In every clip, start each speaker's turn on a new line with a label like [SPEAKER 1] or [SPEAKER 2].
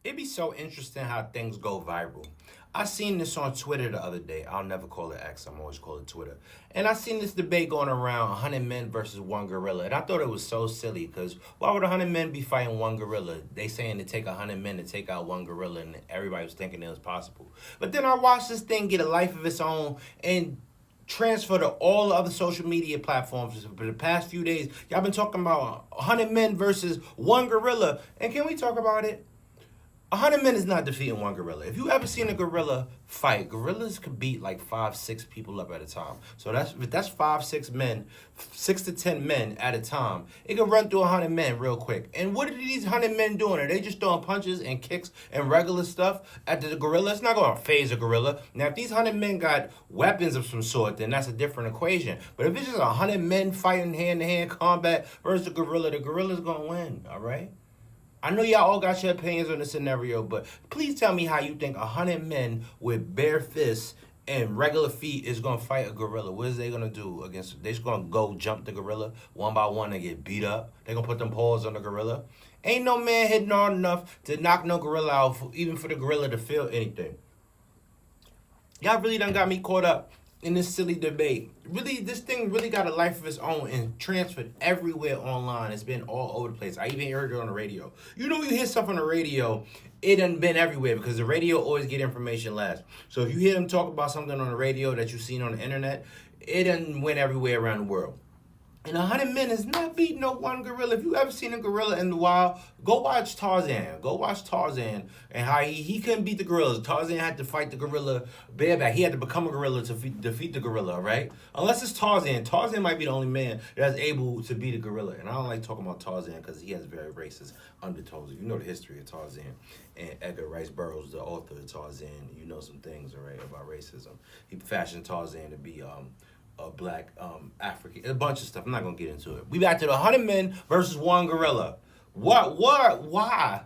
[SPEAKER 1] It'd be so interesting how things go viral. I seen this on Twitter the other day. I'll never call it X. I'm always call it Twitter. And I seen this debate going around 100 men versus one gorilla. And I thought it was so silly because why would 100 men be fighting one gorilla? They saying to take 100 men to take out one gorilla, and everybody was thinking it was possible. But then I watched this thing get a life of its own and transfer to all the other social media platforms for the past few days. Y'all been talking about 100 men versus one gorilla. And can we talk about it? 100 men is not defeating one gorilla. If you ever seen a gorilla fight, gorillas could beat like 5, 6 people up at a time. So that's 5, 6 men, 6 to 10 men at a time. It can run through 100 men real quick. And what are these 100 men doing? Are they just throwing punches and kicks and regular stuff at the gorilla? It's not going to phase a gorilla. Now, if these 100 men got weapons of some sort, then that's a different equation. But if it's just 100 men fighting hand-to-hand combat versus the gorilla's going to win. All right. I know y'all all got your opinions on the scenario, but please tell me how you think 100 men with bare fists and regular feet is gonna fight a gorilla. What is they gonna do against? They just gonna go jump the gorilla one by one and get beat up. They gonna put them paws on the gorilla. Ain't no man hitting hard enough to knock no gorilla out, even for the gorilla to feel anything. Y'all really done got me caught up in this silly debate. Really, this thing really got a life of its own and transferred everywhere online. It's been all over the place. I even heard it on the radio. You know, you hear stuff on the radio, it done been everywhere because the radio always get information last. So if you hear them talk about something on the radio that you've seen on the internet, it done went everywhere around the world. And 100 men is not beating no one gorilla. If you ever seen a gorilla in the wild, go watch Tarzan. Go watch Tarzan and how he couldn't beat the gorillas. Tarzan had to fight the gorilla bareback. He had to become a gorilla to defeat the gorilla, right? Unless it's Tarzan. Tarzan might be the only man that's able to beat a gorilla. And I don't like talking about Tarzan because he has very racist undertones. If you know the history of Tarzan and Edgar Rice Burroughs, the author of Tarzan, you know some things, all right, about racism. He fashioned Tarzan to be a black African, a bunch of stuff. I'm not gonna get into it. We back to the 100 men versus one gorilla. What? Why?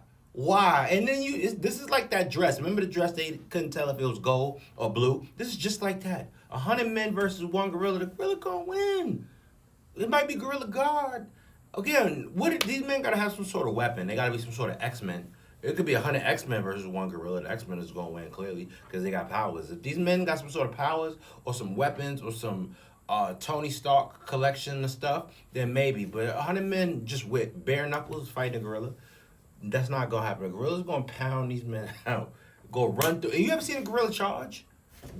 [SPEAKER 1] And then this is like that dress. Remember the dress? They couldn't tell if it was gold or blue. This is just like that. 100 men versus one gorilla. The gorilla gonna win. It might be Gorilla God. Again, these men gotta have some sort of weapon. They gotta be some sort of X-Men. It could be 100 X-Men versus one gorilla. The X-Men is gonna win clearly because they got powers. If these men got some sort of powers or some weapons or some Tony Stark collection of stuff, then maybe. But 100 men just with bare knuckles fighting a gorilla, that's not gonna happen. A gorilla's gonna pound these men out. Go run through. You ever seen a gorilla charge?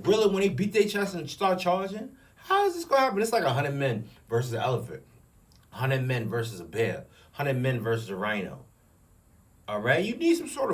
[SPEAKER 1] Gorilla when they beat their chest and start charging? How is this gonna happen? It's like 100 men versus an elephant. 100 men versus a bear. 100 men versus a rhino. All right, you need some sort of